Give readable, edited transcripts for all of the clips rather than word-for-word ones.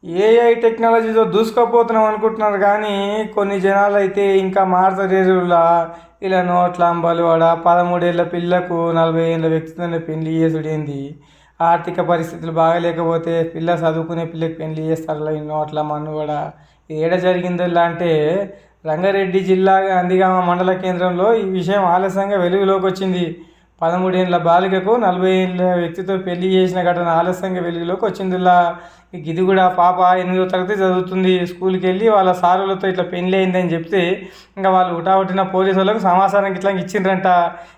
AI టెక్నాలజీతో దూసుకుపోతున్నాం అనుకుంటున్నారు కానీ కొన్ని జనాలు అయితే ఇంకా మారతలేరులా. ఇలా నోట్ల అంబలు వాడ 13 ఏళ్ళ పిల్లకు 40 ఏళ్ళ వ్యక్తితో పెళ్లి చేసుడేంది? ఆర్థిక పరిస్థితులు బాగలేకపోతే పిల్ల చదువుకునే పిల్లకి పెళ్లి చేస్తారు. ఈ నోట్ల మన్నువాడ ఏడ జరిగిందో ఇలా అంటే రంగారెడ్డి జిల్లా గాంధీగామ మండల కేంద్రంలో ఈ విషయం ఆలస్యంగా వెలుగులోకి వచ్చింది. 13 ఏళ్ళ బాలికకు 40 ఏళ్ళ వ్యక్తితో పెళ్లి చేసిన ఘటన ఆలస్యంగా వెలుగులోకి వచ్చిందిలా. ఇది కూడా పాప 8వ తరగతి చదువుతుంది. స్కూల్కి వెళ్ళి వాళ్ళ సారులతో ఇట్లా పెళ్లి అయిందని చెప్తే ఇంకా వాళ్ళు హుటాహుటిన పోలీసు వాళ్ళకు సమాచారం ఇట్లా ఇచ్చిండ్రంట.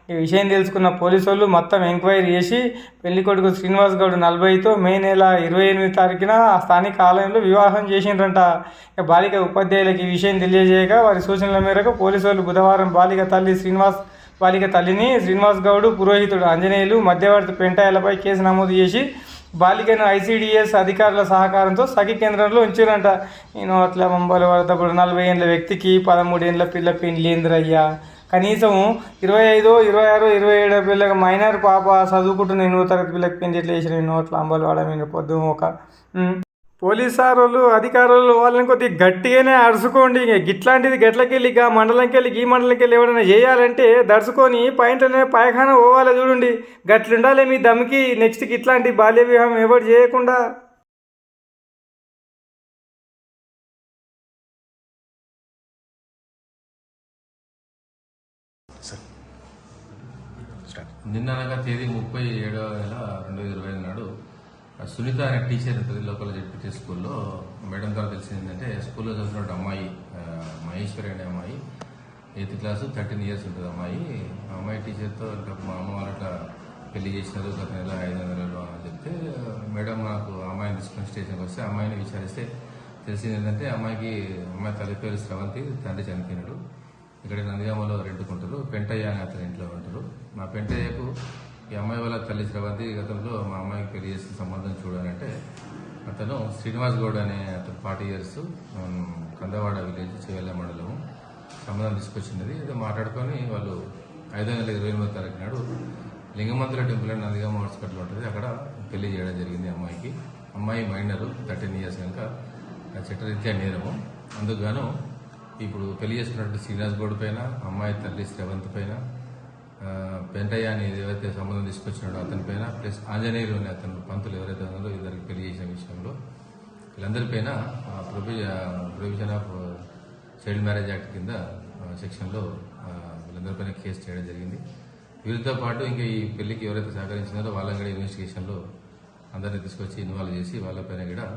ఈ విషయం తెలుసుకున్న పోలీసు వాళ్ళు మొత్తం ఎంక్వైరీ చేసి పెళ్లి కొడుకు శ్రీనివాస్ గౌడ్ 40తో మే నెల 28 తారీఖున ఆ స్థానిక ఆలయంలో వివాహం చేసిండ్రంట. ఇక బాలిక ఉపాధ్యాయులకు ఈ విషయం తెలియజేయగా వారి సూచనల మేరకు పోలీసు వాళ్ళు బుధవారం బాలిక తల్లిని శ్రీనివాస్ గౌడ్, పురోహితుడు ఆంజనేయులు, మధ్యవర్తి పెంటాయలపై కేసు నమోదు చేసి బాలికను ఐసిడిఎస్ అధికారుల సహకారంతో సఖి కేంద్రంలో ఉంచారంట. నేను అట్లా ముంబైలో పడతప్పుడు 40 ఏళ్ళ వ్యక్తికి 13 ఏళ్ళ పిల్ల పెళ్ళిందిరయ్యా. కనీసం 25, 26, 27 పిల్లకి మైనర్ పాప చదువుకుంటున్న 8వ తరగతి పిల్లకి పెళ్లి ఎట్లా చేసిన నోట్ల అంబలు వాడ మీద పొద్దు ఒక పోలీస్ సారోళ్ళు అధికారులు వాళ్ళని కొద్దిగా గట్టిగానే అరుచుకోండి. గిట్లాంటిది గట్లకెళ్ళి గా మండలంకి వెళ్ళి ఈ మండలంకి వెళ్ళి ఎవరైనా చేయాలంటే దడుచుకొని పైంట్లోనే పైఖాన పోవాలి చూడండి. గట్లుండాలి మీ దమ్కి. నెక్స్ట్కి ఇట్లాంటి బాల్య వివాహం ఎవరు చేయకుండా. నిన్ననగా తేదీ 37/7/2020 నాడు సునీత అనే టీచర్ ఉంటుంది లోకల్ జెడ్పీటీ స్కూల్లో. మేడం ద్వారా తెలిసింది ఏంటంటే స్కూల్లో చదువుతున్న అమ్మాయి మహేశ్వరి అనే అమ్మాయి 8th క్లాసు 13 years ఉంటుంది అమ్మాయి. అమ్మాయి టీచర్తో మా అమ్మ వాళ్ళ పెళ్లి చేసినారు గత నెల 500 నెలలు అని చెప్తే మేడం నాకు అమ్మాయిని తీసుకుని స్టేషన్కి వస్తే అమ్మాయిని విచారిస్తే తెలిసింది ఏంటంటే అమ్మాయి తల్లి పేరు శ్రవంతి, తండ్రి చనిపోయినాడు. ఇక్కడ నందిగామలో రెండుకుంటారు. పెంటయ్య అని అతని ఇంట్లో ఉంటారు. మా పెంటయ్యకు ఈ అమ్మాయి వాళ్ళ తల్లి శ్రవంతి గతంలో మా అమ్మాయికి పెళ్లి చేసిన సంబంధం చూడాలంటే అతను శ్రీనివాస్ గౌడ్ అనే అతను 40 years కందవాడ విలేజ్ చేవెళ్ళ మండలము సంబంధం తీసుకొచ్చినది. ఏదో మాట్లాడుకొని వాళ్ళు 5వ నెల 28వ తారీఖు నాడు లింగమంతుల టెంపుల్ అని నందిగామ హాస్పిటల్ ఉంటుంది. అక్కడ పెళ్లి చేయడం జరిగింది అమ్మాయికి. అమ్మాయి మైనర్ 13 years కనుక చట్టరీత్యా నేరము. అందుకు ఇప్పుడు పెళ్లి చేసుకున్నట్టు శ్రీనివాస్ గౌడ్ పైన, అమ్మాయి తల్లి శ్రవంతి పైన, పెంటయ్య అని ఏదైతే సంబంధం తీసుకొచ్చినాడో అతని పైన, ప్లస్ ఆంజనేయులు అనే అతను పంతులు ఎవరైతే ఉన్నారో ఇద్దరికి పెళ్లి చేసిన విషయంలో వీళ్ళందరిపైన provision of child marriage act కింద సెక్షన్లో వీళ్ళందరిపైన కేసు చేయడం జరిగింది. వీరితో పాటు ఇంకా ఈ పెళ్లికి ఎవరైతే సహకరించినారో వాళ్ళని కూడా ఇన్వెస్టిగేషన్లో అందరినీ తీసుకొచ్చి ఇన్వాల్వ్ చేసి వాళ్ళపైన కూడా